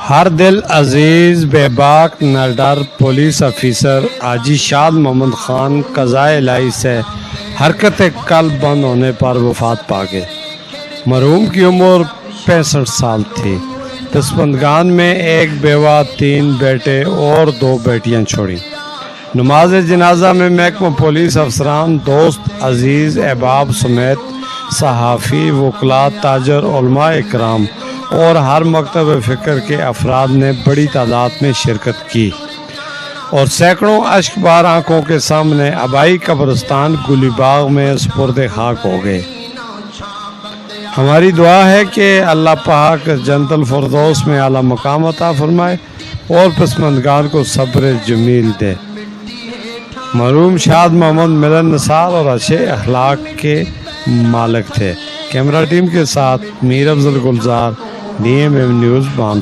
हर दिल अजीज बेबाक नडर पुलिस अफसर हाजी शाद मोहम्मद खान कज़ाए इलाही से हरकत कल्ब बंद होने पर वफात पा गए। मरहूम की उम्र 65 साल थी। पिसपंदगान में एक बेवा, 3 बेटे और 2 बेटियां छोड़ी। नमाज जनाजा में महकमा पुलिस अफसरान, दोस्त, अजीज़ अहबाब समेत सहाफ़ी, वकला, ताजर, उलमा इकराम और हर मकतब फ़िक्र के अफराद ने बड़ी तादाद में शिरकत की और सैकड़ों अश्कबार आँखों के सामने आबाई कब्रिस्तान गुलीबाग में सुपुर्द खाक हो गए। हमारी दुआ है कि अल्लाह पाक जन्नतुल फिरदौस में आला मकाम अता फरमाए और पिसपंदगान को सब्र जमील दे। मरहूम शाद मोहम्मद मिलन निसार और अच्छे अखलाक के मालिक थे। कैमरा टीम के साथ मीर अफजल गुलजार, DMM न्यूज़ बांस।